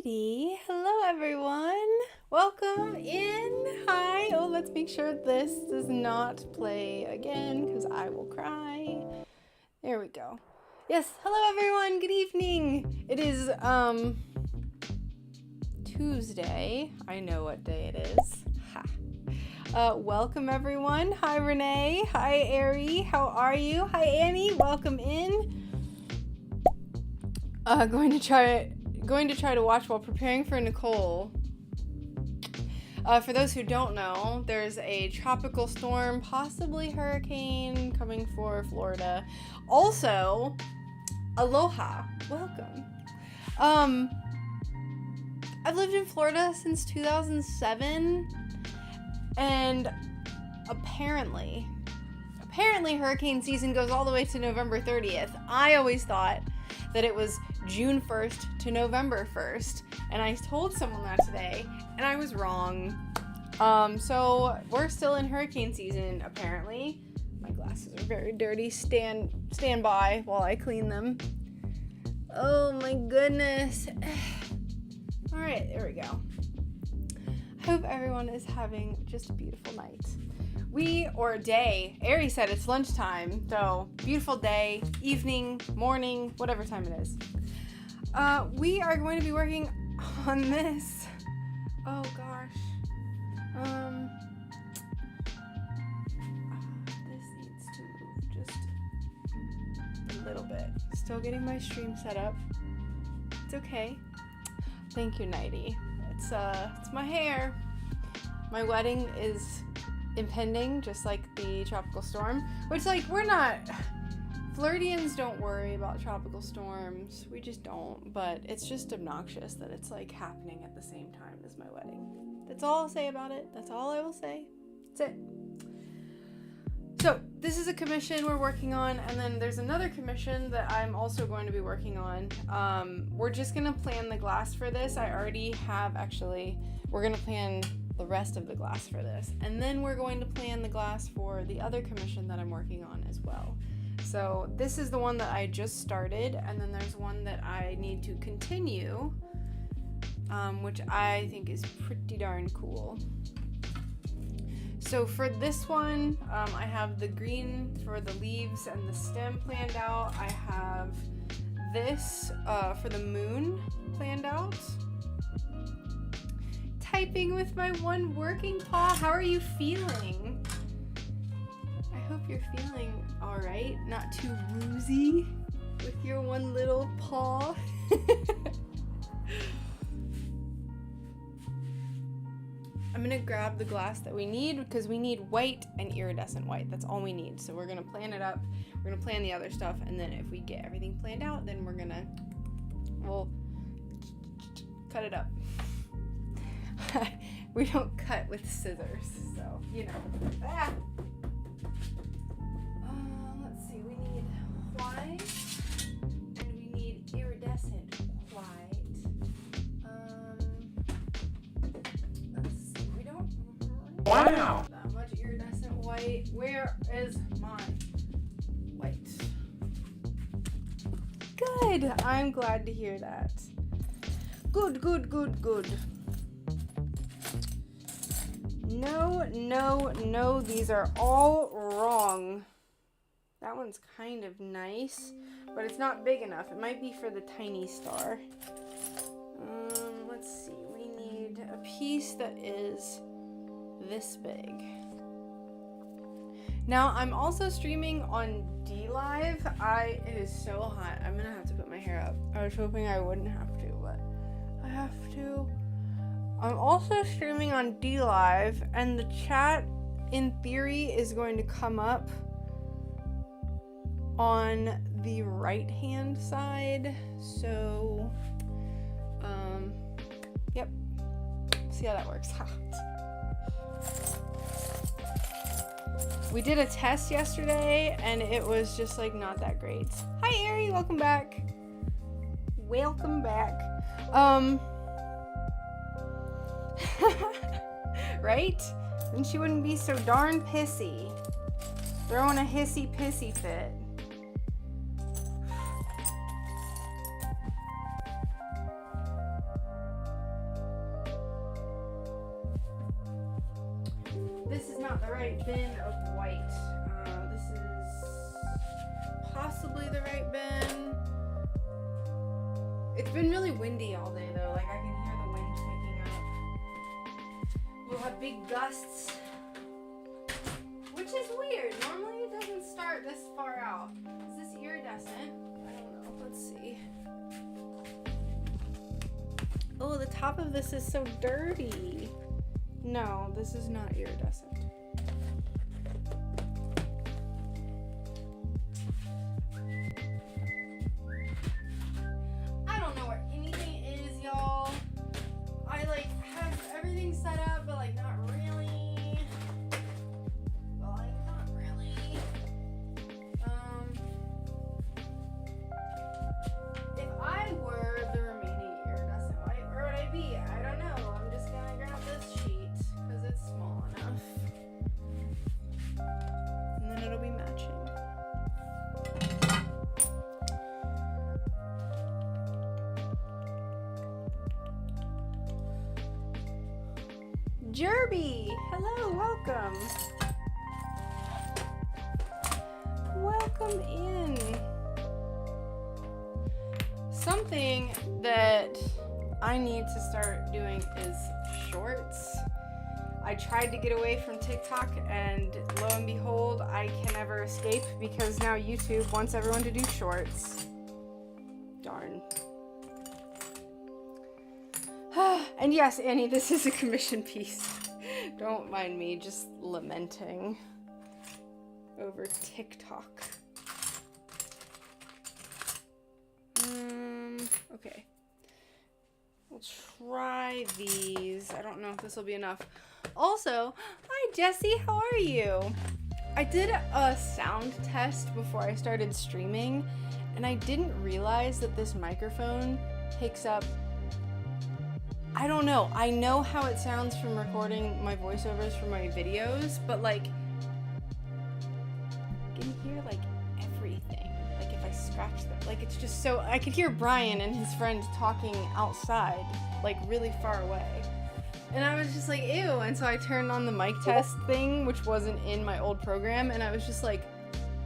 Alrighty, hello everyone. Welcome in. Hi. Oh, let's make sure this does not play again because I will cry. There we go. Yes, hello everyone. Good evening. It is Tuesday. I know what day it is. Ha. Welcome everyone. Hi Renee. Hi Ari. How are you? Hi Annie. Welcome in. Going to try to watch while preparing for Nicole. For those who don't know, there's a tropical storm, possibly hurricane, coming for Florida. Also, aloha, welcome. I've lived in Florida since 2007, and apparently hurricane season goes all the way to November 30th. I always thought that it was June 1st to November 1st, and I told someone that today, and I was wrong. So we're still in hurricane season, apparently. My glasses are very dirty. Stand by while I clean them. Oh my goodness. Alright, there we go. I hope everyone is having just a beautiful night. Or day. Ari said it's lunchtime, so beautiful day, evening, morning, whatever time it is. We are going to be working on this. Oh gosh. This needs to move just a little bit. Still getting my stream set up. It's okay. Thank you, Nighty. It's my hair. My wedding is impending, just like the tropical storm, which, like, we're not Floridians don't worry about tropical storms. We just don't, but it's just obnoxious that it's like happening at the same time as my wedding. That's all I'll say about it. That's all I will say. That's it. So this is a commission we're working on, and then there's another commission that I'm also going to be working on. We're just gonna plan the glass for this. I already have, actually, we're gonna plan the rest of the glass for this, and then we're going to plan the glass for the other commission that I'm working on as well. So this is the one that I just started, and then there's one that I need to continue, which I think is pretty darn cool. So for this one, I have the green for the leaves and the stem planned out. I have this for the moon planned out. Typing with my one working paw. How are you feeling? I hope you're feeling alright, not too woozy with your one little paw. I'm gonna grab the glass that we need because we need white and iridescent white. That's all we need. So we're gonna plan it up. We're gonna plan the other stuff, and then if we get everything planned out, then we'll cut it up. We don't cut with scissors, so you know. Let's see. We need white, and we need iridescent white. Let's see. We don't Wow. that much iridescent white. Where is my white? Good. I'm glad to hear that. Good. No, these are all wrong. That one's kind of nice, but it's not big enough. It might be for the tiny star. Let's see. We need a piece that is this big. Now, I'm also streaming on DLive. It is so hot. I'm gonna have to put my hair up. I was hoping I wouldn't have to, but I have to. I'm also streaming on DLive, and the chat, in theory, is going to come up on the right-hand side. So, yep. See how that works. We did a test yesterday, and it was just, like, not that great. Hi, Ari. Welcome back. Welcome back. Right? Then she wouldn't be so darn pissy. Throwing a hissy pissy fit. this is not the right bin of white. This is possibly the right bin. It's been really windy all day though, like I can hear the wind picking up. We'll have big gusts, which is weird. Normally it doesn't start this far out. Is this iridescent? I don't know, let's see. Oh, the top of this is so dirty. No, this is not iridescent. I don't know where anything is, y'all. I like have everything set up, but like not really. Well, like not really. If I were the remaining iridescent white, where would I be? I don't know. I'm just gonna grab this sheet because it's small enough. And then it'll be matching. Jerby! Hello, welcome. Welcome in. Something that I need to start doing is shorts. I tried to get away from TikTok and lo and behold, I can never escape because now YouTube wants everyone to do shorts. Darn. And yes, Annie, this is a commission piece. Don't mind me just lamenting over TikTok. Okay. We'll try these. I don't know if this will be enough. Also, hi Jessie, how are you? I did a sound test before I started streaming, and I didn't realize that this microphone picks up, I don't know. I know how it sounds from recording my voiceovers for my videos, but like, I can hear like everything. Like if I scratch them, like it's just so, I could hear Brian and his friend talking outside, like really far away. And I was just like, ew. And so I turned on the mic test thing, which wasn't in my old program, and I was just like,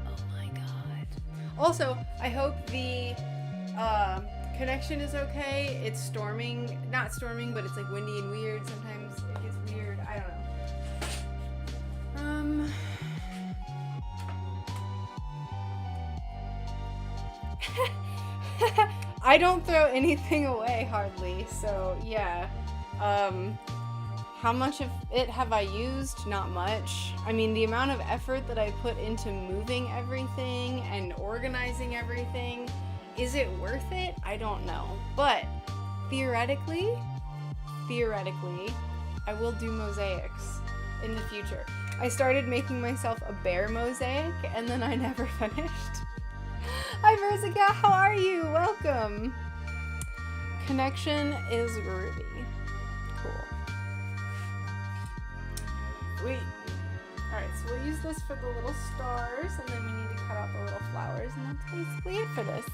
oh my God. Also, I hope the connection is okay. It's storming, not storming, but it's like windy and weird. Sometimes it gets weird. I don't know. I don't throw anything away hardly, so yeah. How much of it have I used? Not much. I mean, the amount of effort that I put into moving everything and organizing everything, is it worth it? I don't know. But theoretically, I will do mosaics in the future. I started making myself a bear mosaic and then I never finished. Hi Versica, how are you? Welcome. Connection is groovy. Cool. Sweet. Alright, so we'll use this for the little stars, and then we need to cut out the little flowers, and that's basically it for this.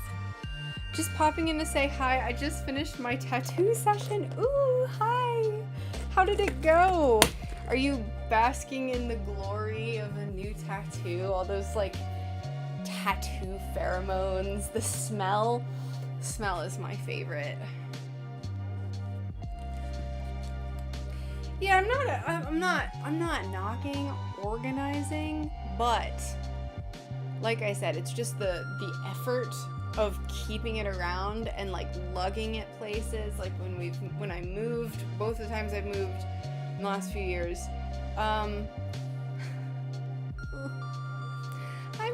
Just popping in to say hi. I just finished my tattoo session. Ooh, hi. How did it go? Are you basking in the glory of a new tattoo? All those like tattoo pheromones. The smell. Smell is my favorite. Yeah, I'm not knocking organizing, but like I said, it's just the effort of keeping it around and like lugging it places. Like when I moved, both the times I've moved in the last few years. Hi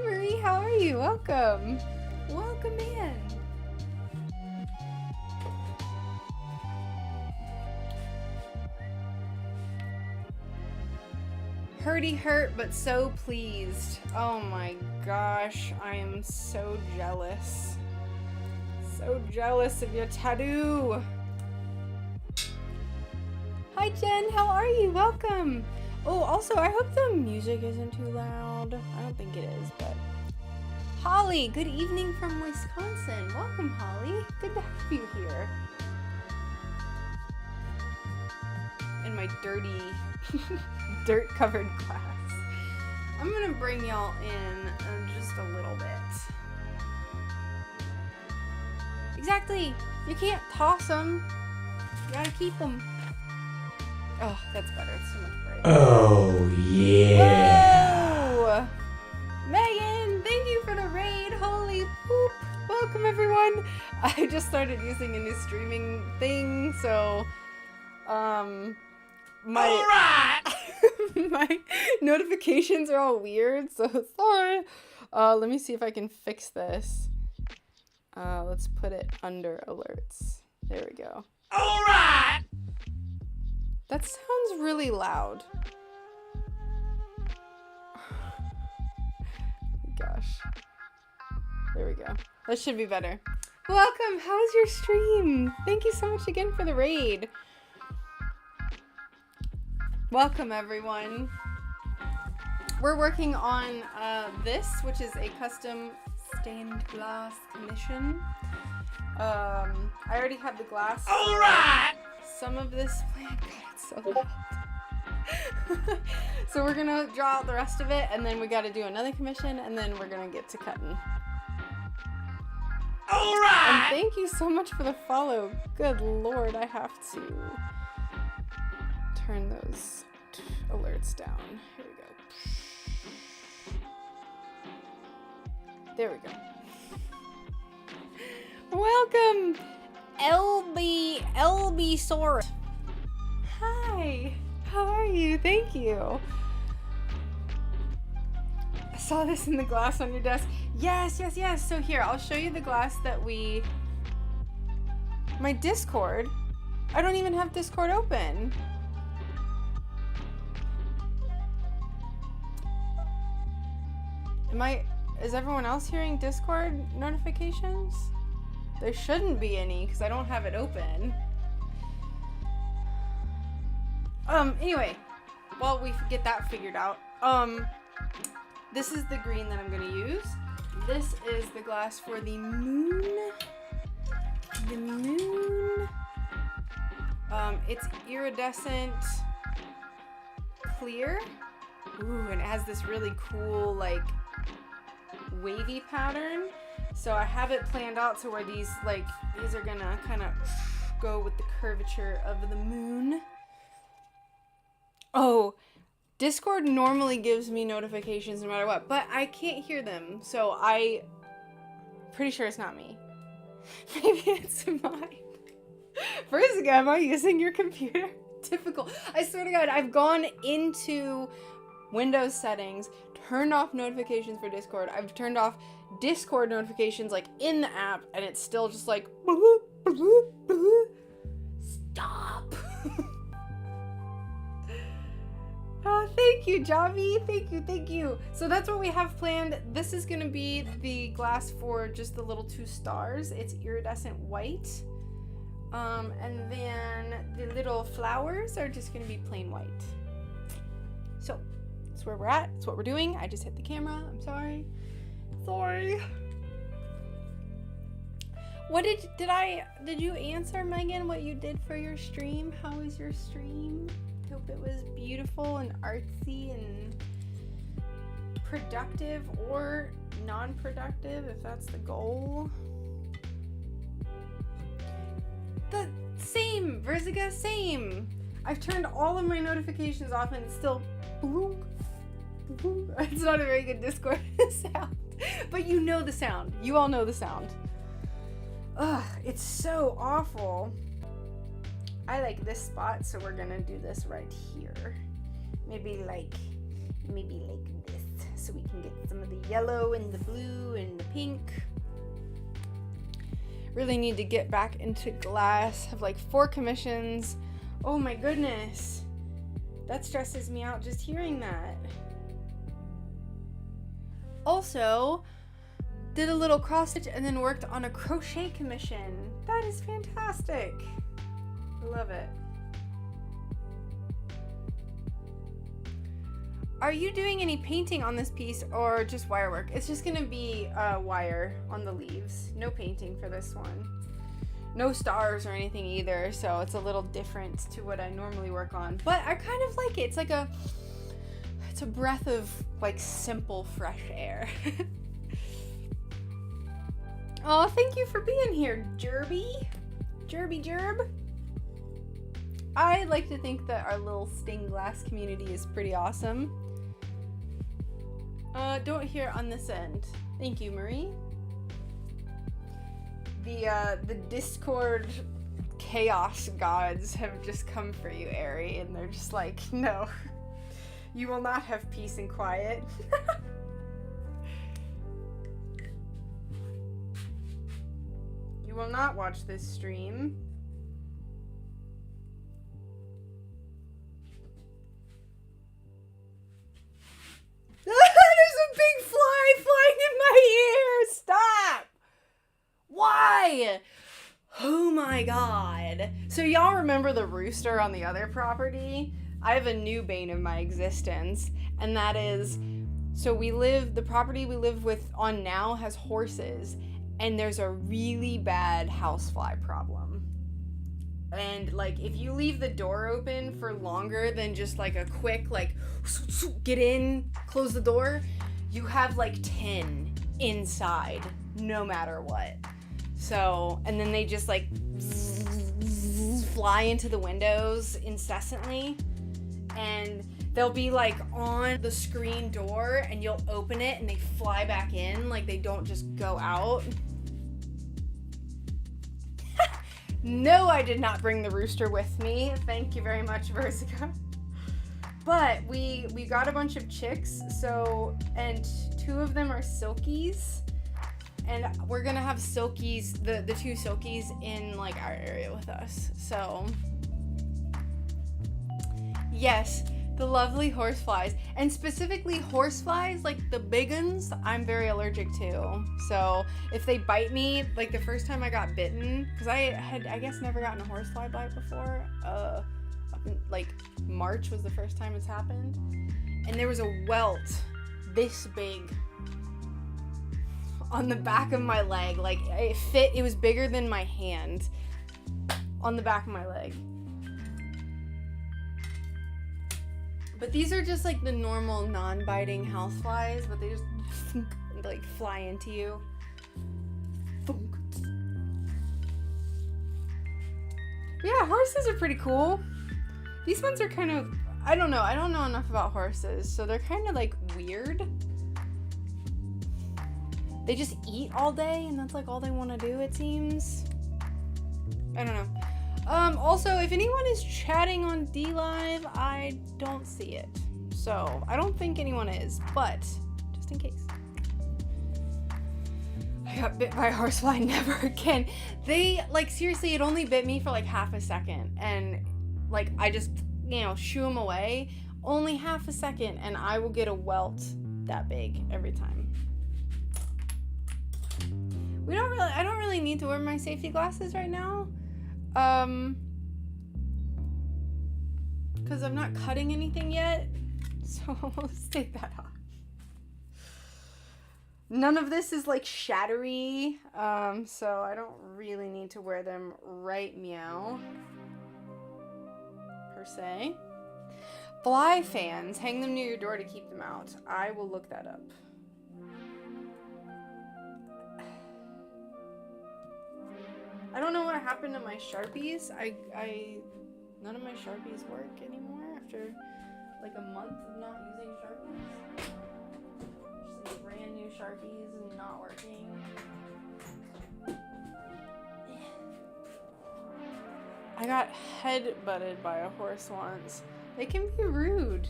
Marie, how are you? Welcome. Welcome in. Hurdy hurt, but so pleased. Oh my gosh, I am so jealous. So jealous of your tattoo. Hi Jen, how are you? Welcome. Oh, also, I hope the music isn't too loud. I don't think it is, but... Holly, good evening from Wisconsin. Welcome, Holly. Good to have you here. And my dirty dirt-covered glass. I'm gonna bring y'all in just a little bit. Exactly. You can't toss them. You gotta keep them. Oh, that's better. It's so much brighter. Oh, yeah. Whoa! Megan, thank you for the raid. Holy poop. Welcome, everyone. I just started using a new streaming thing, so, my notifications are all weird, so sorry. Let me see if I can fix this. Let's put it under alerts. There we go. All right. That sounds really loud. Gosh. There we go. That should be better. Welcome. How was your stream? Thank you so much again for the raid. Welcome, everyone. We're working on this, which is a custom stained glass commission. I already have the glass. All right. Some of this plant. God, it's so loud. So we're gonna draw out the rest of it, and then we gotta do another commission, and then we're gonna get to cutting. All right. And thank you so much for the follow. Good Lord, I have to turn those alerts down. Here we go. There we go. Welcome, LB Sword. Hi, how are you? Thank you. I saw this in the glass on your desk. Yes. So here, I'll show you the glass that my Discord. I don't even have Discord open. Is everyone else hearing Discord notifications? There shouldn't be any because I don't have it open. Anyway, while we get that figured out, this is the green that I'm gonna use. This is the glass for the moon. The moon. It's iridescent clear. Ooh, and it has this really cool, like, wavy pattern. So I have it planned out to where these are gonna kind of go with the curvature of the moon. Oh, Discord normally gives me notifications no matter what, but I can't hear them, so I'm pretty sure it's not me. Maybe it's mine. First again, am I using your computer? Typical. I swear to God, I've gone into Windows settings, turned off notifications for Discord. I've turned off Discord notifications like in the app, and it's still just like stop. Oh, thank you, Javi. Thank you. So that's what we have planned. This is gonna be the glass for just the little 2 stars. It's iridescent white. And then the little flowers are just gonna be plain white. So that's where we're at. That's what we're doing. I just hit the camera. I'm sorry. What did you answer, Megan, what you did for your stream? How was your stream? Hope it was beautiful and artsy and productive or non-productive, if that's the goal. The same, Verziga, same. I've turned all of my notifications off and it's still boom. It's not a very good Discord sound, but you know the sound. You all know the sound. Ugh, it's so awful. I like this spot, so we're gonna do this right here. Maybe like this, so we can get some of the yellow and the blue and the pink. Really need to get back into glass. Have like 4 commissions. Oh my goodness. That stresses me out just hearing that. Also, did a little cross stitch and then worked on a crochet commission. That is fantastic. I love it. Are you doing any painting on this piece or just wire work? It's just gonna be wire on the leaves. No painting for this one. No stars or anything either, so it's a little different to what I normally work on. But I kind of like it. It's like a it's a breath of like simple fresh air. Oh, thank you for being here, Jerby. Jerb. I like to think that our little stained glass community is pretty awesome. Don't hear on this end. Thank you, Marie. The Discord chaos gods have just come for you, Ari, and they're just like, no, you will not have peace and quiet. You will not watch this stream. There's a big fly flying in my ear! Stop! Why? Oh my god. So y'all remember the rooster on the other property? I have a new bane of my existence, and that is, so the property we live with on now has horses, and there's a really bad housefly problem. And like, if you leave the door open for longer than just like a quick, like, get in, close the door, you have like 10 inside, no matter what. So, and then they just like fly into the windows incessantly, and they'll be like on the screen door, and you'll open it and they fly back in, like they don't just go out. No, I did not bring the rooster with me. Thank you very much, Versica. But we got a bunch of chicks, so, and 2 of them are silkies. And we're gonna have silkies, the 2 silkies in like our area with us. So, yes, the lovely horseflies, and specifically horseflies, like the big ones, I'm very allergic to. So if they bite me, like the first time I got bitten, because I had, I guess, never gotten a horsefly bite before. Up in, like, March was the first time it's happened, and there was a welt this big on the back of my leg. Like, it was bigger than my hand on the back of my leg. But these are just like the normal non-biting houseflies, but they just like fly into you. Yeah, horses are pretty cool. These ones are kind of, I don't know enough about horses, so they're kind of like weird. They just eat all day, and that's like all they want to do, it seems. I don't know. Also, if anyone is chatting on DLive, I don't see it. So, I don't think anyone is, but just in case. I got bit by a horsefly, never again. They, like, seriously, it only bit me for like half a second, and like, I just, shoo them away. Only half a second, and I will get a welt that big every time. I don't really need to wear my safety glasses right now. Because I'm not cutting anything yet, so let's take that off. None of this is like shattery, so I don't really need to wear them right meow, per se. Fly fans, hang them near your door to keep them out. I will look that up. I don't know what happened to my Sharpies. None of my Sharpies work anymore after like a month of not using Sharpies. Just like brand new Sharpies and not working. I got head-butted by a horse once. They can be rude.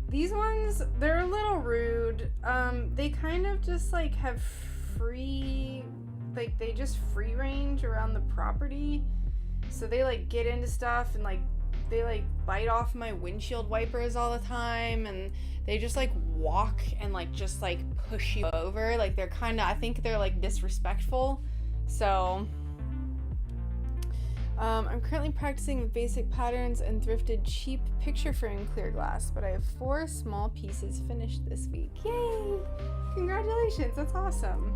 These ones, they're a little rude. They kind of just like have free, like they just free range around the property. So they like get into stuff and like they like bite off my windshield wipers all the time, and they just like walk and like just like push you over. Like they're kind of, I think they're like disrespectful. So I'm currently practicing with basic patterns and thrifted cheap picture frame clear glass, but I have 4 small pieces finished this week. Yay! Congratulations, that's awesome.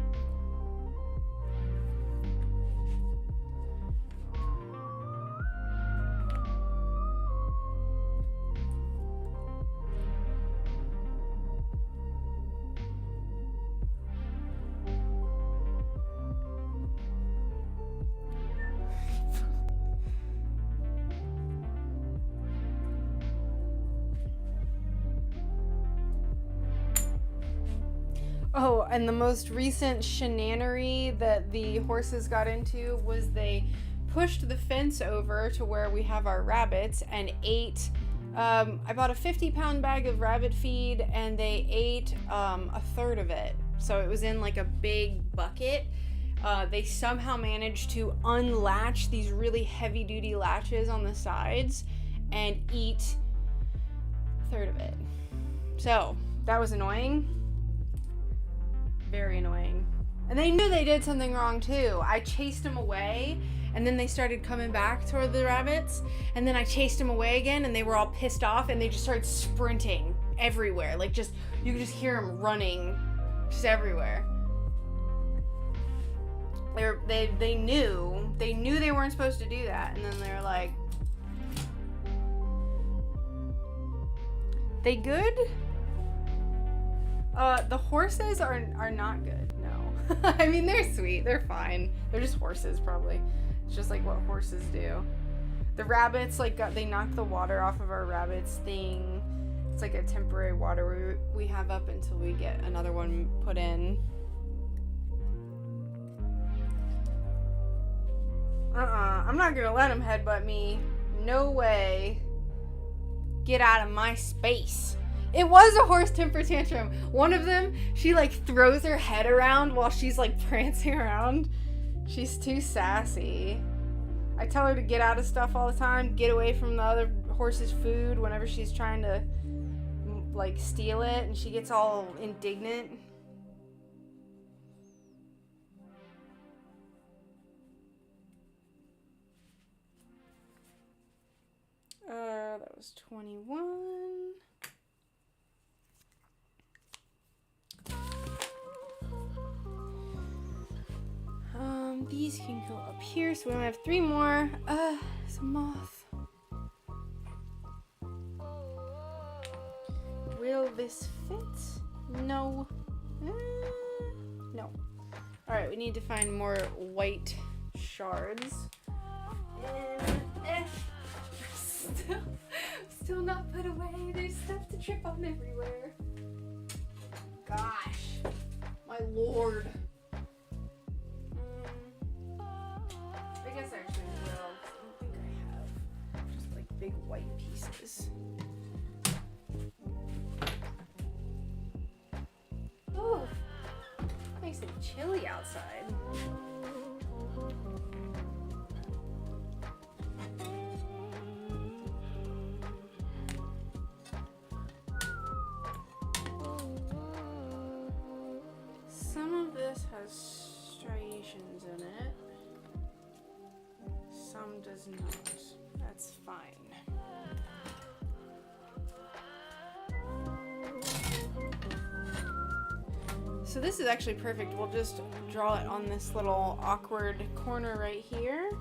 Oh, and the most recent shenanery that the horses got into was they pushed the fence over to where we have our rabbits and ate. I bought a 50-pound bag of rabbit feed and they ate a third of it. So it was in like a big bucket. They somehow managed to unlatch these really heavy-duty latches on the sides and eat a third of it. So that was annoying. Very annoying. And they knew they did something wrong too. I chased them away and then they started coming back toward the rabbits and then I chased them away again and they were all pissed off and they just started sprinting everywhere. Like just, you could just hear them running just everywhere. They knew they weren't supposed to do that and then they were like, they good? The horses are not good, no. I mean, they're sweet, they're fine. They're just horses, probably. It's just like what horses do. The rabbits, like, they knocked the water off of our rabbits thing. It's like a temporary water we have up until we get another one put in. I'm not gonna let them headbutt me. No way. Get out of my space. It was a horse temper tantrum. One of them, she like throws her head around while she's like prancing around. She's too sassy. I tell her to get out of stuff all the time, get away from the other horse's food whenever she's trying to like steal it, and she gets all indignant. That was 21. These can go up here, so we only have 3 more. It's a moth. Will this fit? No. No. Alright, we need to find more white shards. And still not put away. There's stuff to trip on everywhere. Gosh. My lord. I guess I actually will. I don't think I have just like big white pieces. Oh, nice and chilly outside. Some of this has striations in it. Some does not. That's fine. So this is actually perfect. We'll just draw it on this little awkward corner right here.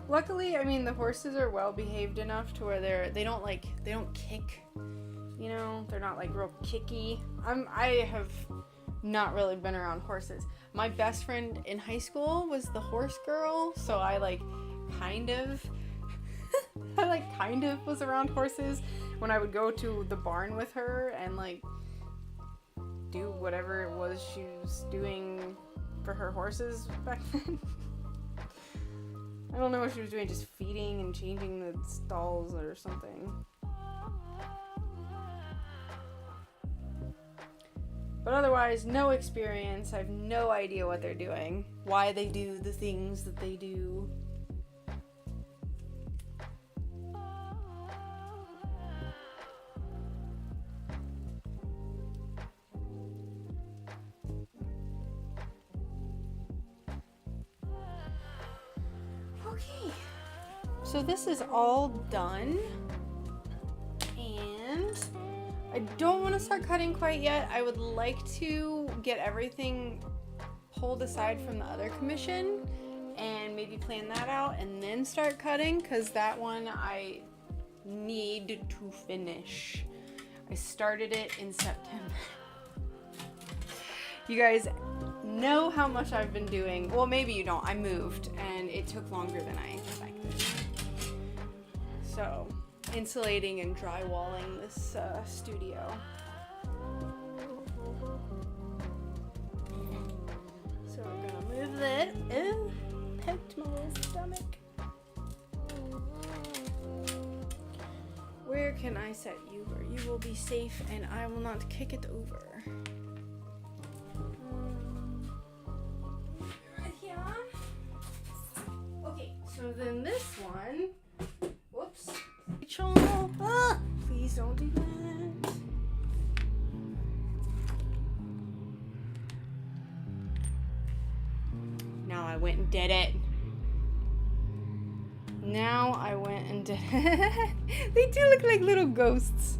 Luckily, I mean, the horses are well behaved enough to where they don't kick, you know, they're not like real kicky. I have not really been around horses. My best friend in high school was the horse girl, so I kind of was around horses when I would go to the barn with her and do whatever it was she was doing for her horses back then. I don't know what she was doing, just feeding and changing the stalls or something. But otherwise, no experience. I have no idea what they're doing, why they do the things that they do. Okay, so this is all done, and I don't want to start cutting quite yet. I would like to get everything pulled aside from the other commission and maybe plan that out and then start cutting, because that one I need to finish. I started it in September. You guys, know how much I've been doing. Well, maybe you don't. I moved and it took longer than I expected. So, insulating and drywalling this studio. So we're gonna move that. Ooh, poked my little stomach. Where can I set you where you will be safe and I will not kick it over? Right here. Okay, so then this one. Whoops. Rachel, please don't do that. Now I went and did it. Now I went and did it. They do look like little ghosts.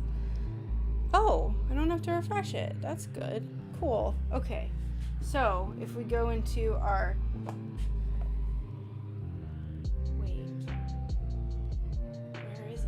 Oh, I don't have to refresh it. That's good. Cool. Okay. So, if we go into our... Wait. Where is it?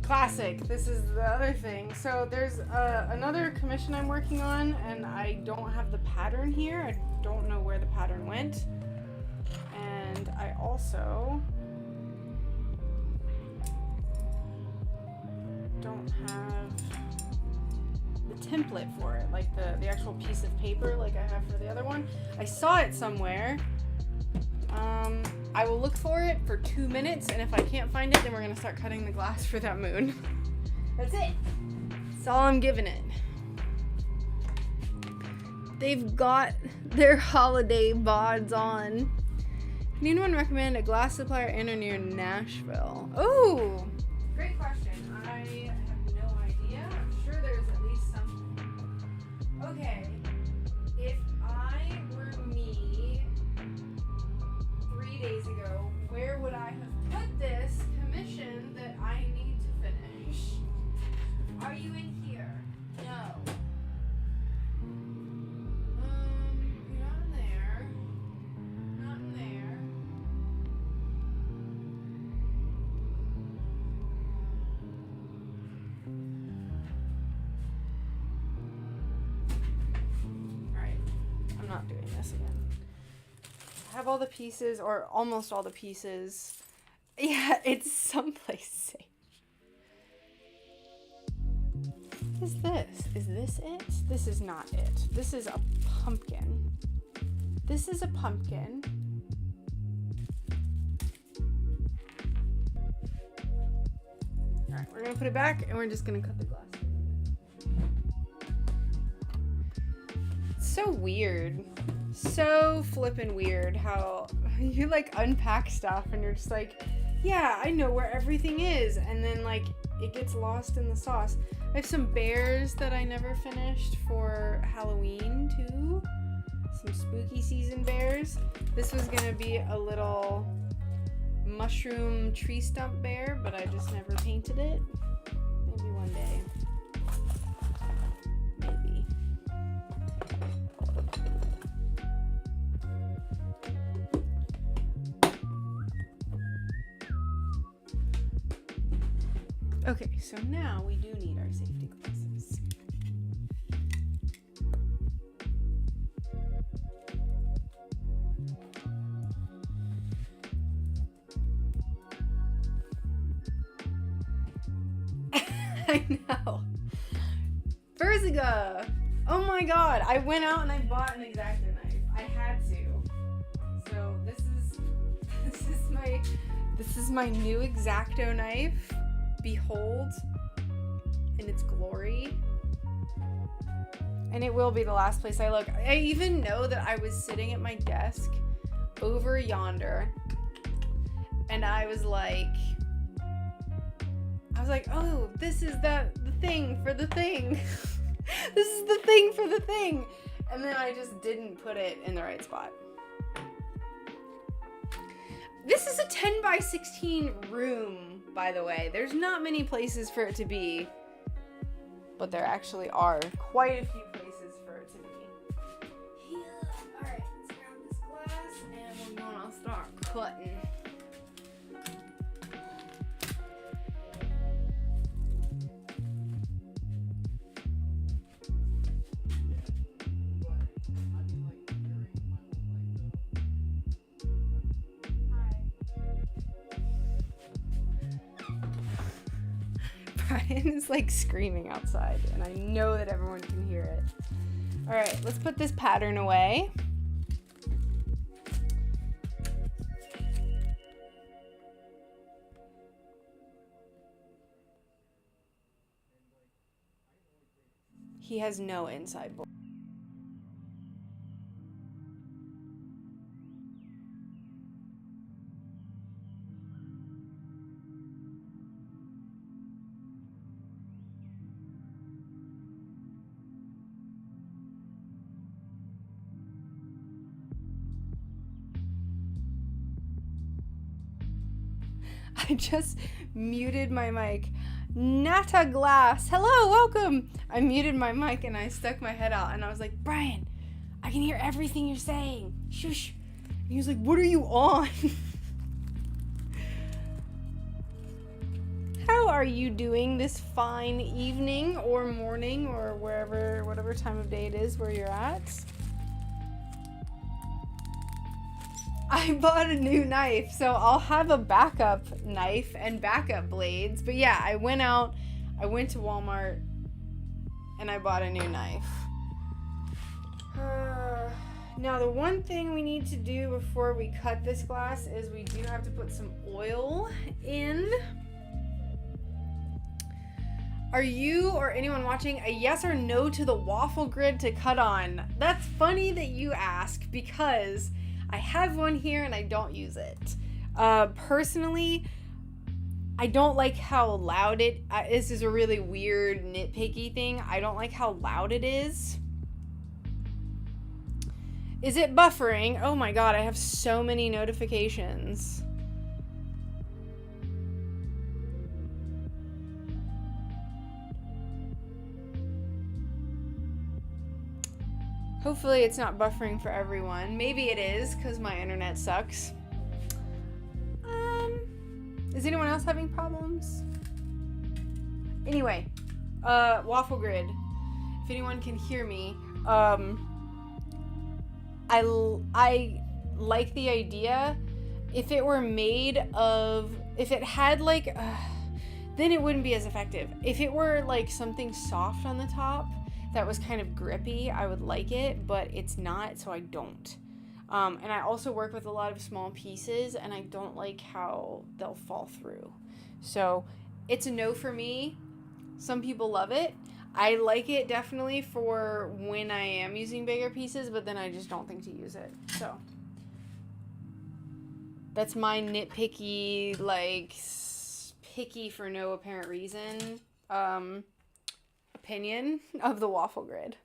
Classic. This is the other thing. So there's another commission I'm working on, and I don't have the pattern here. I don't know where the pattern went. And I also don't have the template for it, like the actual piece of paper like I have for the other one. I saw it somewhere. I will look for it for 2 minutes, and if I can't find it, then we're gonna start cutting the glass for that moon. That's it. That's all I'm giving it. They've got their holiday bods on. Can anyone recommend a glass supplier in or near Nashville? Oh, great question. I have no idea. I'm sure there's at least some. Okay. If I were me 3 days ago, where would I have put this commission that I need to finish? Are you in here? No. Not in there. Not in there. Alright. I'm not doing this again. I have all the pieces, or almost all the pieces. Yeah, it's someplace safe. What is this? Is this it? This is not it. This is a pumpkin. This is a pumpkin. Alright, we're gonna put it back and we're just gonna cut the glass. It's so weird. So flippin' weird how you like unpack stuff and you're just like, yeah, I know where everything is, and then like it gets lost in the sauce. I have some bears that I never finished for Halloween too. Some spooky season bears. This was gonna be a little mushroom tree stump bear, but I just never painted it. Maybe one day. Maybe. Okay, so now we do need our safety glasses. I know. Verziga! Oh my god, I went out and I bought an X-Acto knife. I had to. So this is my new X-Acto knife. Behold in its glory. And it will be the last place I look. I even know that I was sitting at my desk over yonder, and I was like, oh, this is the thing for the thing. This is the thing for the thing. And then I just didn't put it in the right spot. This is a 10 by 16 room, by the way. There's not many places for it to be. but there actually are quite a few places for it to be. Yeah. Alright, let's grab this glass and we're gonna start cutting. Brian is like screaming outside, and I know that everyone can hear it. All right, let's put this pattern away. He has no inside voice. I just muted my mic. Nata Glass, hello, welcome. I muted my mic and I stuck my head out and I was like, Brian, I can hear everything you're saying. Shush. And he was like, what are you on? How are you doing this fine evening or morning or whatever time of day it is where you're at? I bought a new knife, so I'll have a backup knife and backup blades. But yeah, I went to Walmart and I bought a new knife. Now the one thing we need to do before we cut this glass is we do have to put some oil in. Are you or anyone watching a yes or no to the waffle grid to cut on? That's funny that you ask because I have one here and I don't use it. Personally, I don't like how loud this is a really weird nitpicky thing. I don't like how loud it is. Is it buffering? Oh my god, I have so many notifications. Hopefully it's not buffering for everyone. Maybe it is, because my internet sucks. Is anyone else having problems? Anyway, waffle grid. If anyone can hear me, I like the idea. If it were made of, if it had like, then it wouldn't be as effective. If it were like something soft on the top that was kind of grippy, I would like it, but it's not, so I don't. And I also work with a lot of small pieces, and I don't like how they'll fall through. So it's a no for me. Some people love it. I like it definitely for when I am using bigger pieces, but then I just don't think to use it. So that's my nitpicky, like, picky for no apparent reason, opinion of the waffle grid.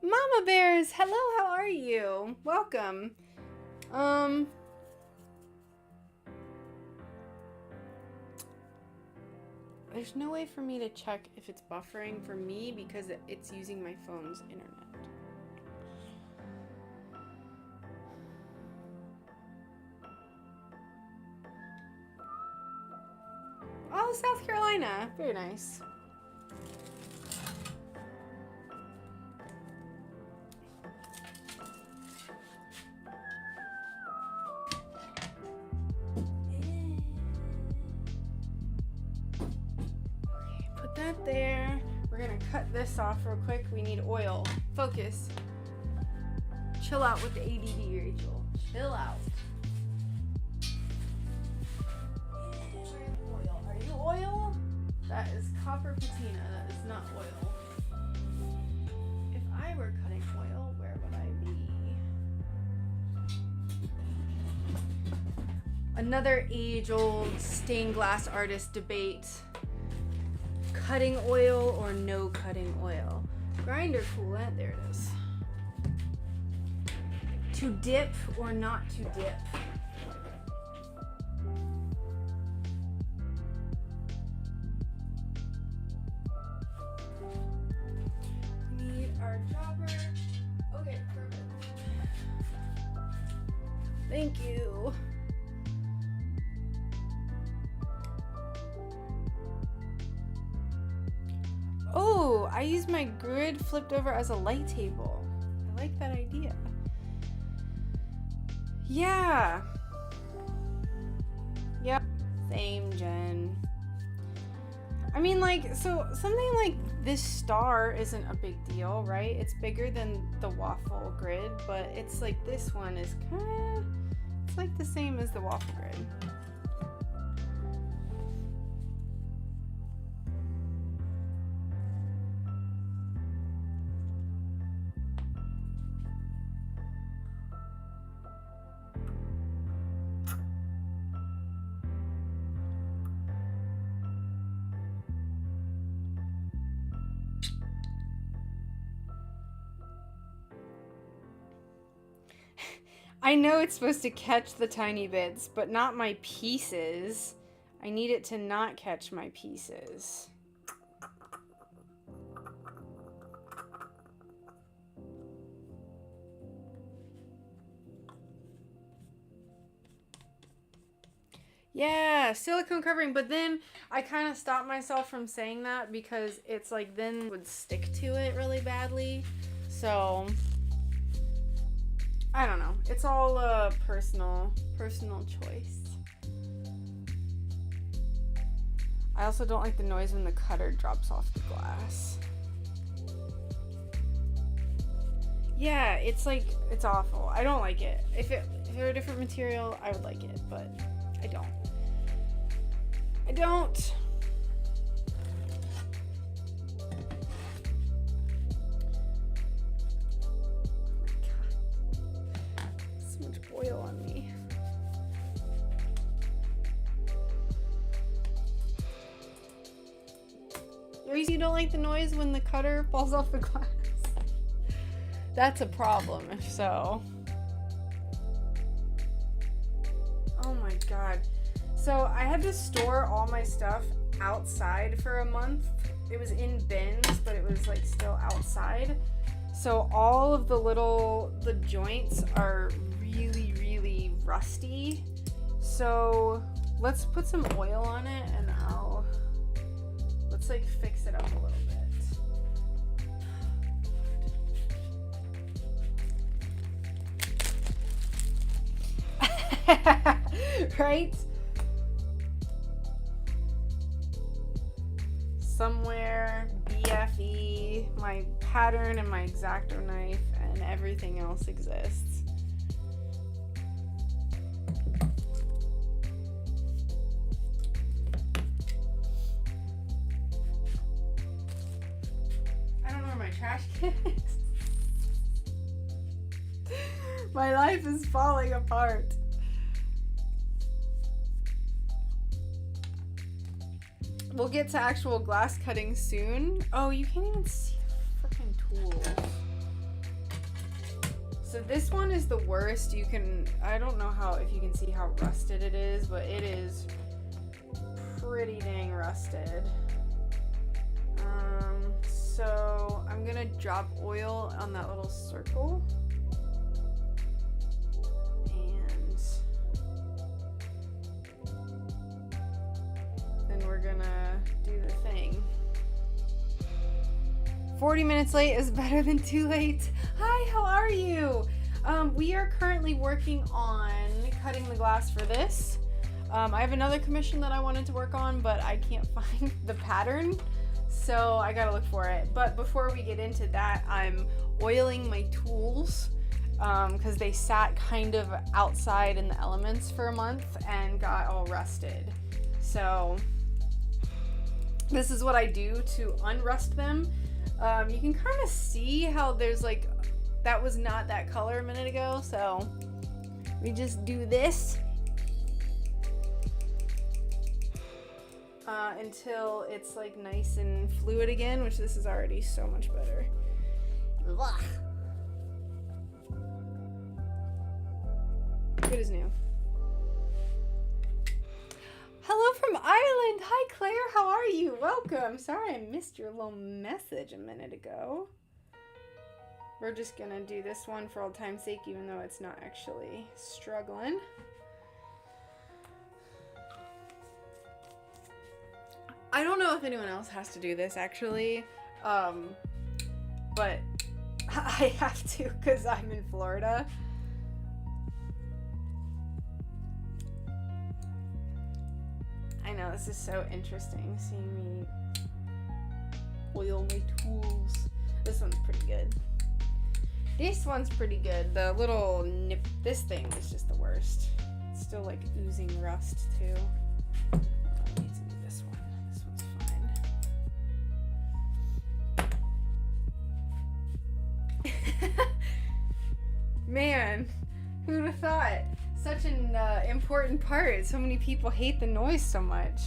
Mama Bears, hello, how are you? Welcome. There's no way for me to check if it's buffering for me because it's using my phone's internet. Oh, South Carolina. Very nice. Put that there. We're gonna cut this off real quick. We need oil. Focus. Chill out with the ADD, Rachel. Chill out. Oil? That is copper patina. That is not oil. If I were cutting oil, where would I be? Another age-old stained glass artist debate. Cutting oil or no cutting oil? Grinder coolant. There it is. To dip or not to dip? We need our dropper. Okay, perfect. Thank you. Oh, I use my grid flipped over as a light table. I like that idea. Yeah. Yep. Same, Jen. I mean, like, so something like this star isn't a big deal, right? It's bigger than the waffle grid, but it's like this one is kind of, it's like the same as the waffle grid. I know it's supposed to catch the tiny bits, but not my pieces. I need it to not catch my pieces. Yeah, silicone covering, but then I kind of stopped myself from saying that because it's like then it would stick to it really badly. So I don't know. It's all a personal choice. I also don't like the noise when the cutter drops off the glass. Yeah, it's like, it's awful. I don't like it. If it were a different material, I would like it, but I don't. I don't. Oil on me. You don't like the noise when the cutter falls off the glass? That's a problem if so. Oh my god. So I had to store all my stuff outside for a month. It was in bins, but it was like still outside. So all of the joints are really rusty. So let's put some oil on it and let's like fix it up a little bit. Right? Somewhere, BFE, my pattern and my X-Acto knife and everything else exists. I don't know where my trash can is. My life is falling apart. We'll get to actual glass cutting soon. Oh, you can't even see the freaking tools. So this one is the worst. I don't know if you can see how rusted it is, but it is pretty dang rusted. So I'm gonna drop oil on that little circle. We're gonna do the thing. 40 minutes late is better than too late. Hi, how are you? We are currently working on cutting the glass for this. I have another commission that I wanted to work on, but I can't find the pattern, so I gotta look for it. But before we get into that, I'm oiling my tools because they sat kind of outside in the elements for a month and got all rusted. So this is what I do to unrust them. You can kind of see how there's like, that was not that color a minute ago, so we just do this until it's like nice and fluid again, which this is already so much better. Ugh. Good as new. Hello from Ireland. Hi, Claire. How are you? Welcome. Sorry I missed your little message a minute ago. We're just going to do this one for old time's sake, even though it's not actually struggling. I don't know if anyone else has to do this, actually. But I have to because I'm in Florida. I know, this is so interesting seeing me oil my tools. This one's pretty good. This one's pretty good. The little nip, this thing is just the worst. It's still like oozing rust too. I need to do this one. This one's fine. Man, who'd have thought? Such an important part. So many people hate the noise so much.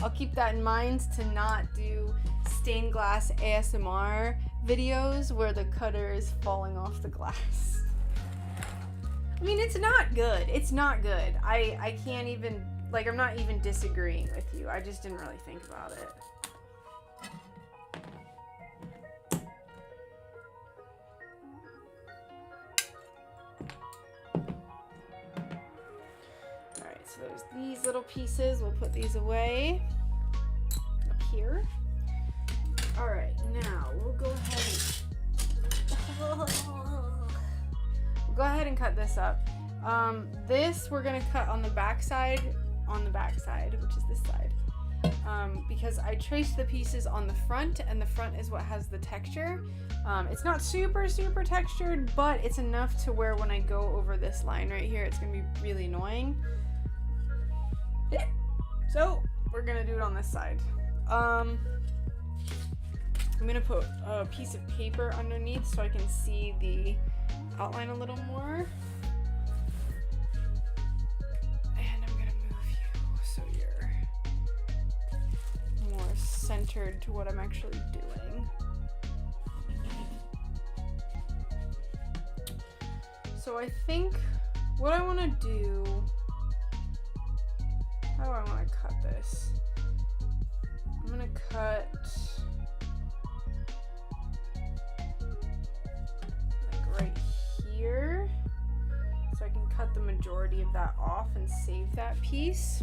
I'll keep that in mind to not do stained glass ASMR videos where the cutter is falling off the glass. I mean, it's not good. It's not good. I can't even, like, I'm not even disagreeing with you. I just didn't really think about it. So there's these little pieces. We'll put these away up here. All right, now we'll go ahead and cut this up. This we're gonna cut on the back side, which is this side, because I traced the pieces on the front, and the front is what has the texture. It's not super textured, but it's enough to where when I go over this line right here, it's gonna be really annoying. So we're gonna do it on this side. I'm gonna put a piece of paper underneath so I can see the outline a little more. And I'm gonna move you so you're more centered to what I'm actually doing. So I think what I wanna do, how do I want to cut this? I'm going to cut like right here, so I can cut the majority of that off and save that piece.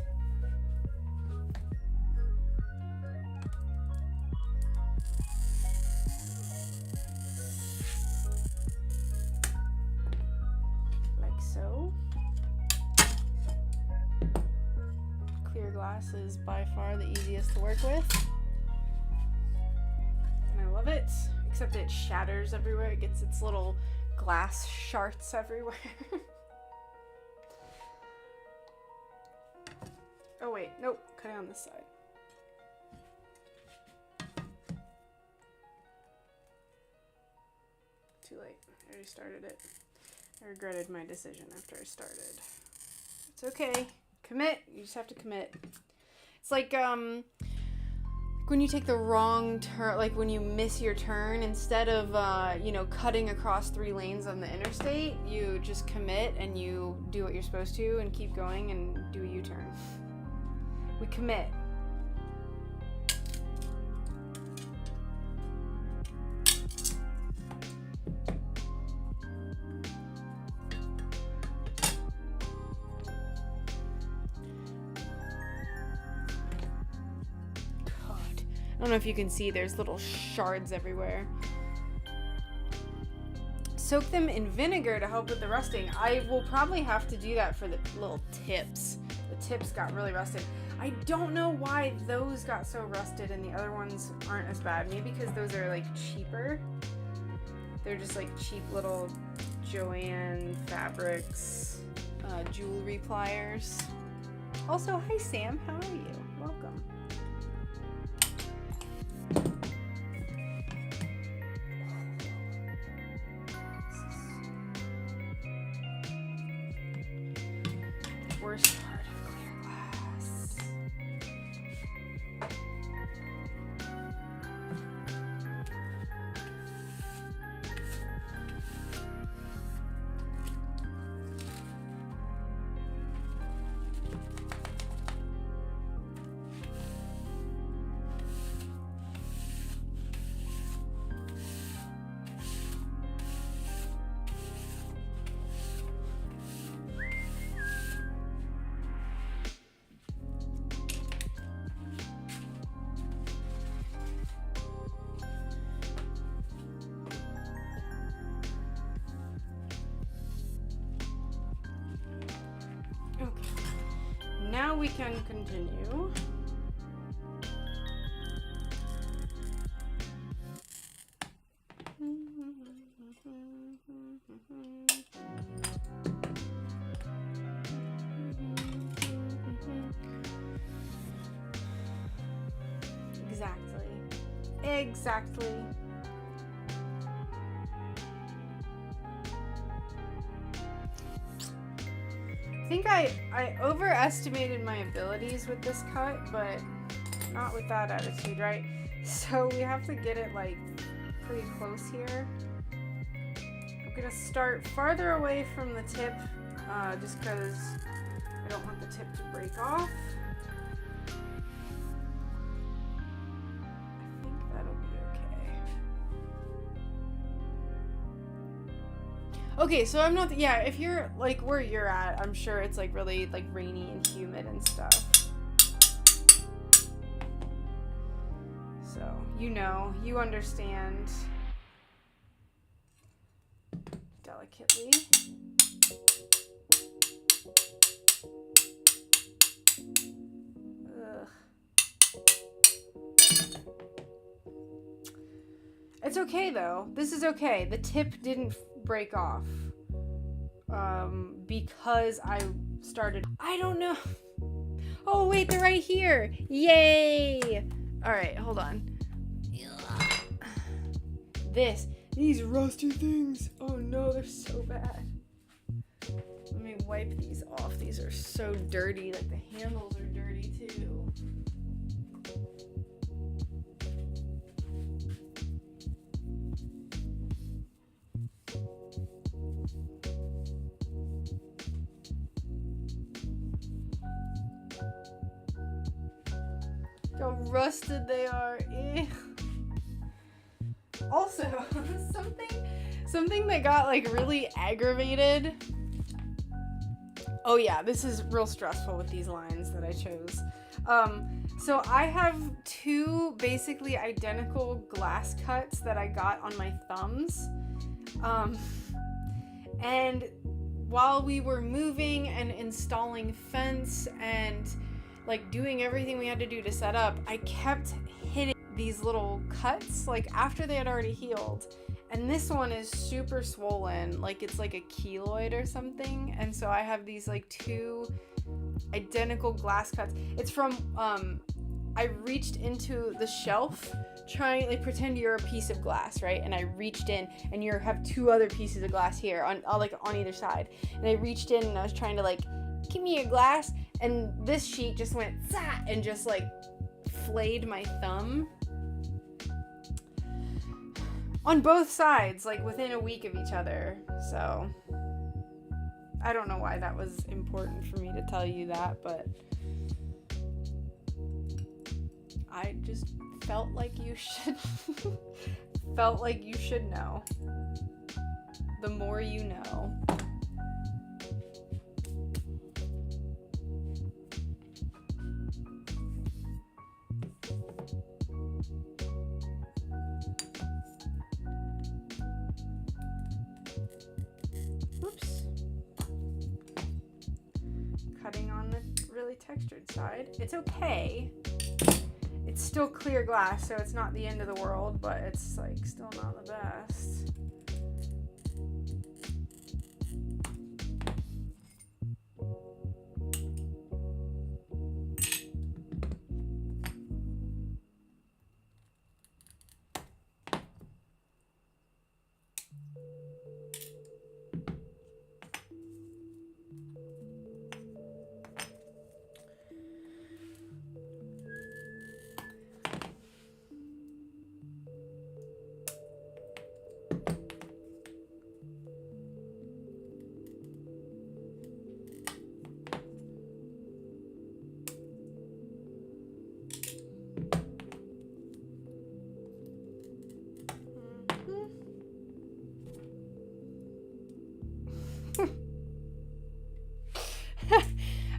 Like so. Clear glass is by far the easiest to work with, and I love it, except it shatters everywhere. It gets its little glass shards everywhere. Oh wait, nope, cut it on this side. Too late, I already started it. I regretted my decision after I started. It's okay. Commit. You just have to commit. It's like when you take the wrong turn, like when you miss your turn, instead of cutting across 3 lanes on the interstate, you just commit and you do what you're supposed to and keep going and do a U-turn. We commit. I don't know if you can see, there's little shards everywhere. Soak them in vinegar to help with the rusting. I will probably have to do that for the little tips. The tips got really rusted. I don't know why those got so rusted and the other ones aren't as bad. Maybe because those are like cheaper. They're just like cheap little Joann Fabrics jewelry pliers. Also, hi Sam, how are you? Welcome. Worst part of clear glass. we can continue. Exactly. I think I overestimated my abilities with this cut, but not with that attitude, right? So we have to get it like pretty close here. I'm gonna start farther away from the tip, just because I don't want the tip to break off. Okay, so I'm not, yeah, if you're, like, where you're at, I'm sure it's, like, really, like, rainy and humid and stuff. So, you understand delicately. Ugh. It's okay, though. This is okay. The tip didn't break off because I started. I don't know. Oh wait, they're right here. Yay! All right, hold on. These rusty things. Oh no, they're so bad. Let me wipe these off. These are so dirty. Like the handles are dirty too. How rusted they are. Ew. Also, something that got like really aggravated. Oh yeah, this is real stressful with these lines that I chose. So I have two basically identical glass cuts that I got on my thumbs. And while we were moving and installing fence and like doing everything we had to do to set up, I kept hitting these little cuts like after they had already healed. And this one is super swollen, like it's like a keloid or something. And so I have these like two identical glass cuts. It's from, I reached into the shelf trying, like pretend you're a piece of glass, right? And I reached in and you have two other pieces of glass here on like on either side. And I reached in and I was trying to like, give me a glass. And this sheet just went zah, and just like flayed my thumb. On both sides, like within a week of each other. So I don't know why that was important for me to tell you that, but I just felt like you should know. The more you know. Oops. Cutting on the really textured side. It's okay. It's still clear glass, so it's not the end of the world, but it's like still not the best.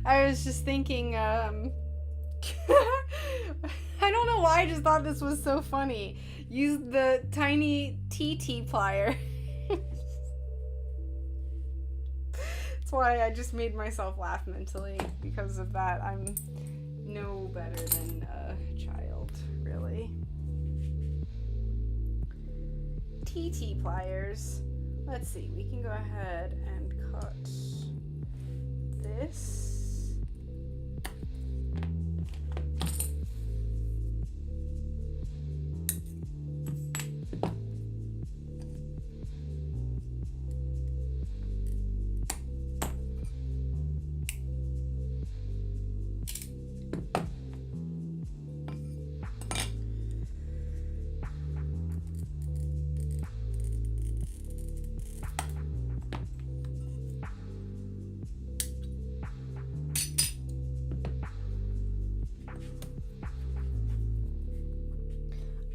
I was just thinking, I don't know why I just thought this was so funny. Use the tiny TT plier That's why I just made myself laugh mentally. Because of that, I'm no better than a child, really. TT pliers. Let's see, we can go ahead and cut this.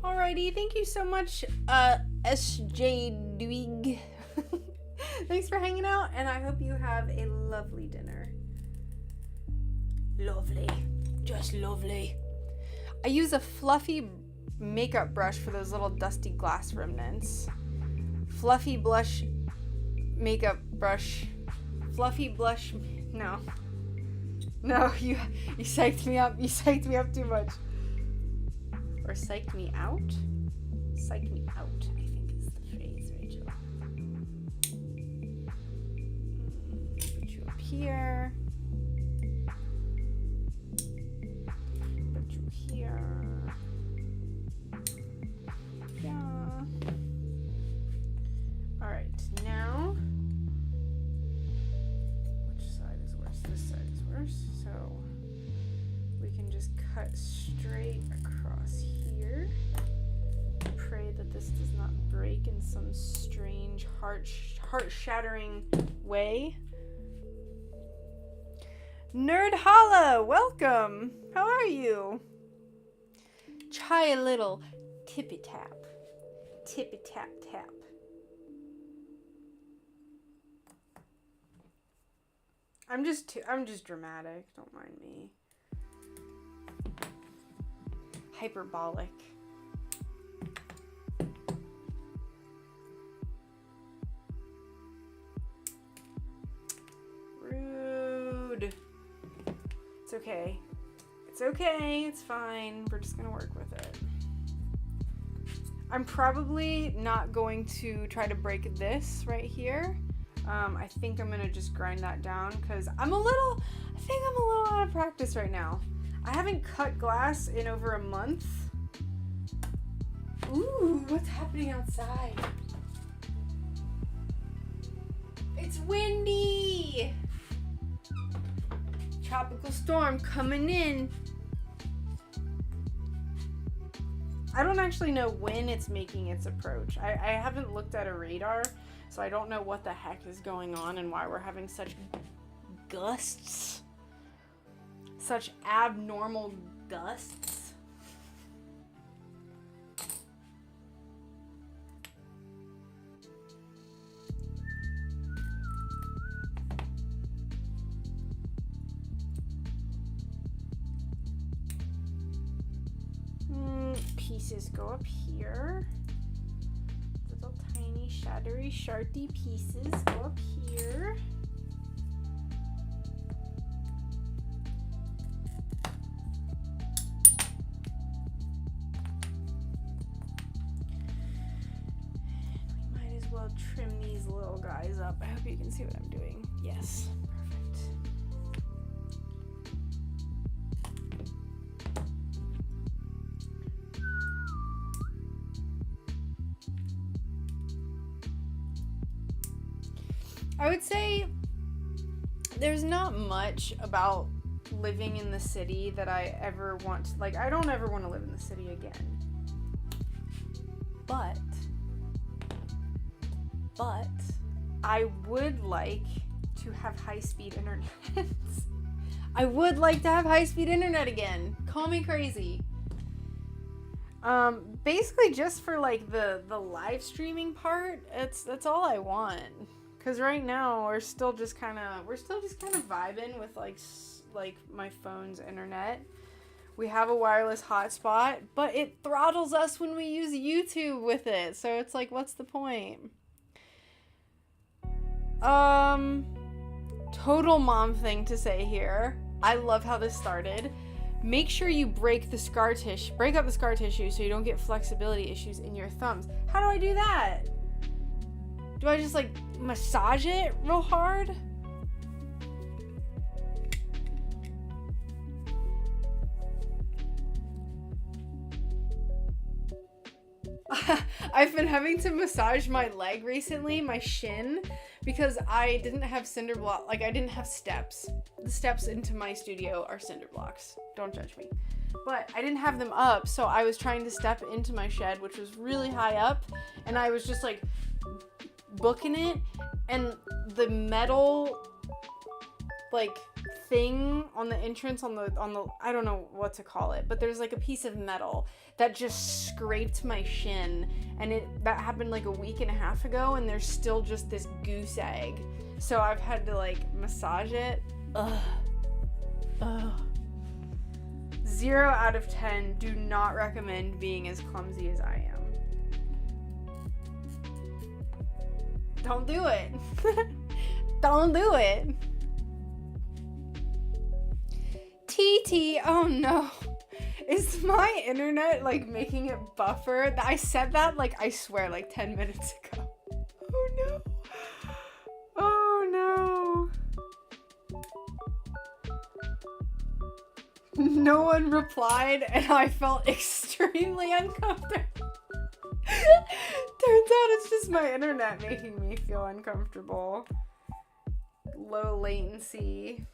Alrighty, thank you so much, SJ Dwig. Thanks for hanging out, and I hope you have a lovely dinner. Lovely. Just lovely. I use a fluffy makeup brush for those little dusty glass remnants. Fluffy blush makeup brush. Fluffy blush. No. No, you psyched me up. You psyched me up too much. Or psyched me out? Psyched me out, I think is the phrase, Rachel. Put you up here. Put you here. Yeah. Alright, now. Which side is worse? This side is worse. So we can just cut straight across here. Pray that this does not break in some strange heart-shattering way. Nerd Holla, welcome. How are you? Try a little tippy tap. Tippy tap tap. I'm just dramatic. Don't mind me. Hyperbolic. Rude. It's okay. It's okay. It's fine. We're just gonna work with it. I'm probably not going to try to break this right here. I think I'm gonna just grind that down because I think I'm a little out of practice right now. I haven't cut glass in over a month. Ooh, what's happening outside? It's windy! Tropical storm coming in. I don't actually know when it's making its approach. I haven't looked at a radar, so I don't know what the heck is going on and why we're having such gusts. Such abnormal gusts. Pieces go up here. Little tiny shattery sharty pieces go up here. Trim these little guys up. I hope you can see what I'm doing. Yes, perfect. I would say there's not much about living in the city that I ever want. Like, I don't ever want to live in the city again. But I would like to have high-speed internet. I would like to have high-speed internet again. Call me crazy. Basically just for like the live streaming part, that's all I want. Cause right now we're still just kind of vibing with like my phone's internet. We have a wireless hotspot, but it throttles us when we use YouTube with it. So it's like, what's the point? total mom thing to say here. I love how this started. Make sure you break up the scar tissue so you don't get flexibility issues in your thumbs. How do I do that? Do I just like massage it real hard? I've been having to massage my leg recently, my shin, because I didn't have cinder block, like I didn't have steps. The steps into my studio are cinder blocks. Don't judge me. But I didn't have them up, so I was trying to step into my shed, which was really high up, and I was just like booking it, and the metal like thing on the entrance on the I don't know what to call it, but there's like a piece of metal that just scraped my shin, and that happened like a week and a half ago, and there's still just this goose egg. So I've had to like massage it. Ugh. 0 out of 10. Do not recommend being as clumsy as I am. Don't do it. Don't do it. TT, oh no. Is my internet like making it buffer? I said that like I swear like 10 minutes ago. Oh no. Oh no. No one replied and I felt extremely uncomfortable. Turns out it's just my internet making me feel uncomfortable. Low latency.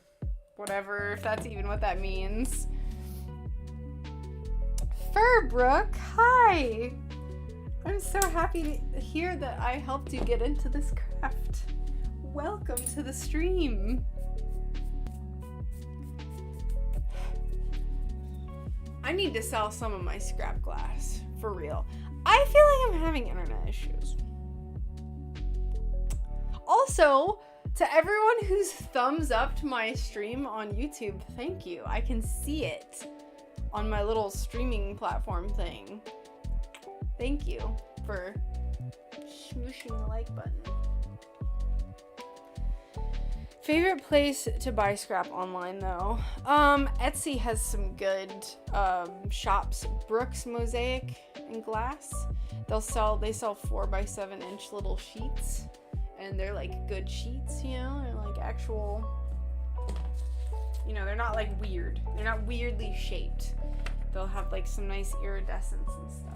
Whatever, if that's even what that means. Furbrook, hi! I'm so happy to hear that I helped you get into this craft. Welcome to the stream. I need to sell some of my scrap glass, for real. I feel like I'm having internet issues. Also, to everyone who's thumbs up to my stream on YouTube, thank you. I can see it on my little streaming platform thing. Thank you for smooshing the like button. Favorite place to buy scrap online though? Etsy has some good shops. Brooks Mosaic and Glass. They sell 4x7 inch little sheets, and they're like good sheets, you know, they're like actual, you know, they're not like weird. They're not weirdly shaped. They'll have like some nice iridescence and stuff.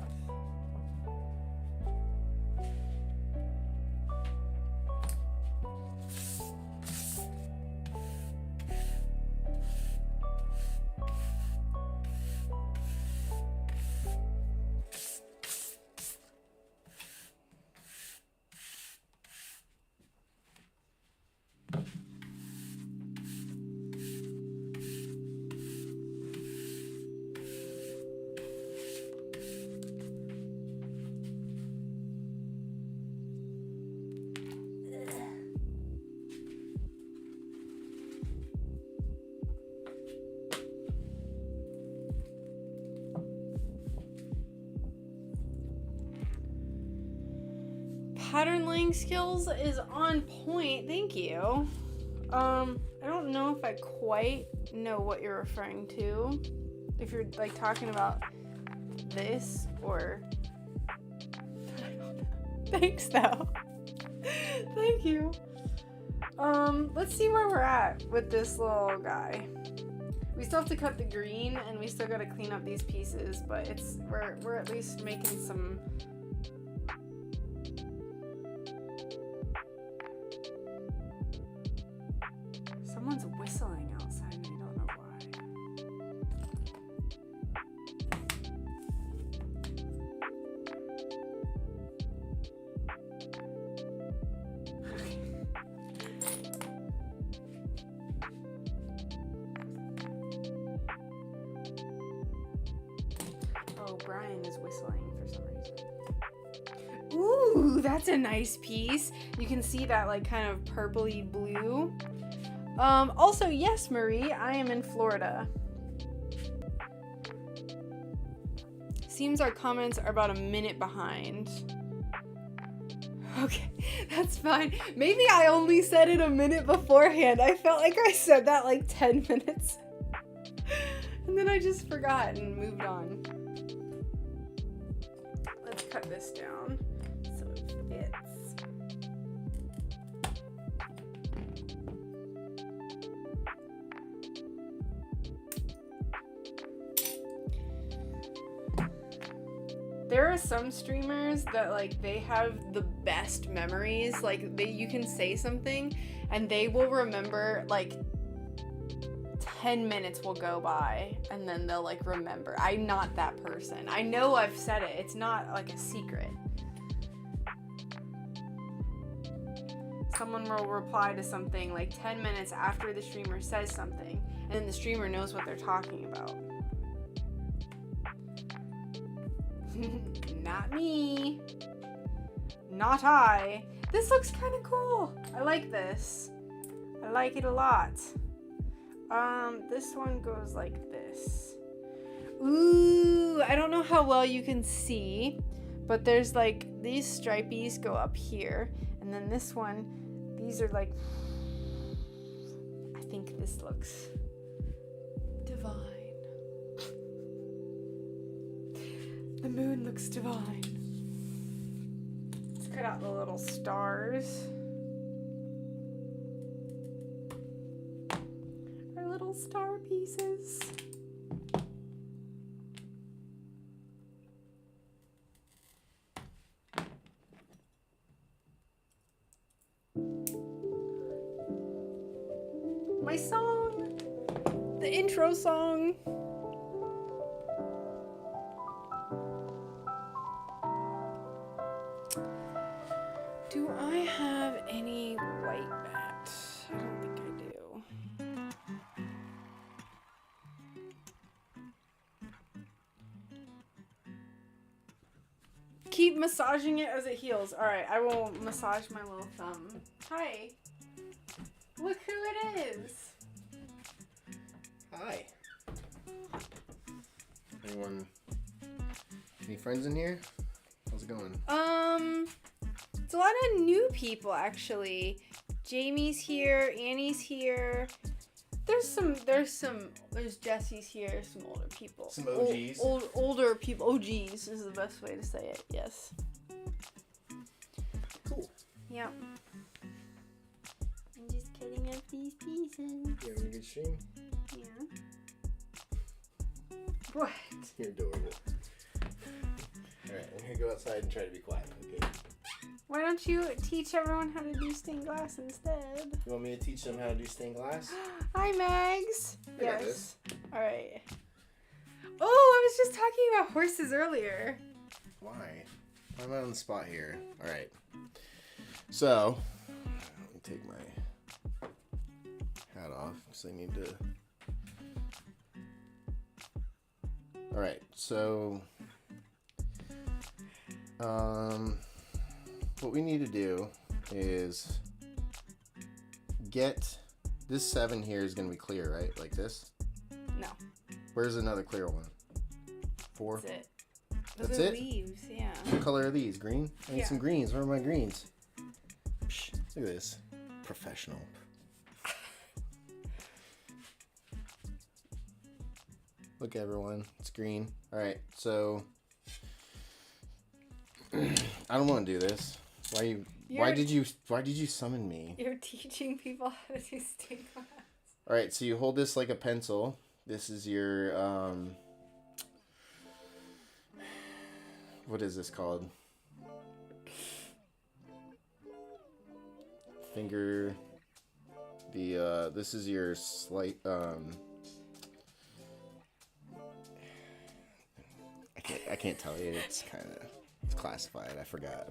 Pattern laying skills is on point, thank you. I don't know if I quite know what you're referring to. If you're like talking about this or... Thanks though. Thank you. Let's see where we're at with this little guy. We still have to cut the green and we still gotta clean up these pieces, but we're at least making some... Someone's whistling outside and I don't know why. Oh, Brian is whistling for some reason. Ooh, that's a nice piece. You can see that like kind of purpley blue. Also, yes, Marie, I am in Florida. Seems our comments are about a minute behind. Okay, that's fine. Maybe I only said it a minute beforehand. I felt like I said that like 10 minutes. And then I just forgot and moved on. Let's cut this down so it fits. There are some streamers that like they have the best memories. Like you can say something and they will remember like 10 minutes will go by and then they'll like remember. I'm not that person. I know I've said it. It's not like a secret. Someone will reply to something like 10 minutes after the streamer says something and then the streamer knows what they're talking about. Not me. Not I. This looks kind of cool. I like this. I like it a lot. This one goes like this. Ooh, I don't know how well you can see, but there's like these stripies go up here, and then this one, these are like, I think this looks divine. The moon looks divine. Let's cut out the little stars. Our little star pieces. My song! The intro song! Do I have any white mat? I don't think I do. Keep massaging it as it heals. Alright, I will massage my little thumb. Hi. Look who it is. Hi. Any friends in here? How's it going? It's a lot of new people actually. Jamie's here, Annie's here. There's Jesse's here, some older people. Some OGs. Older people. OGs is the best way to say it, yes. Cool. Yeah. I'm just cutting up these pieces. You having a good stream? Yeah. What? You're adorable. Alright, I'm gonna go outside and try to be quiet, okay? Why don't you teach everyone how to do stained glass instead? You want me to teach them how to do stained glass? Hi, Mags. I got this. All right. Oh, I was just talking about horses earlier. Why? Why am I on the spot here? Alright. So, let me take my hat off because I need to. Alright, so what we need to do is get this 7 here is going to be clear, right? Like this? No, Where's another clear one? 4? that's it. Those That's are it? leaves, yeah. What color are these? Green? I need Yeah. some greens. Where are my greens? Psh, look at this. Professional. Look, everyone. It's green. Alright, so I don't want to do this. Why did you summon me? You're teaching people how to do stained glass. Alright, so you hold this like a pencil. This is your what is this called? Finger. This is your slight I can't tell you. It's classified. I forgot.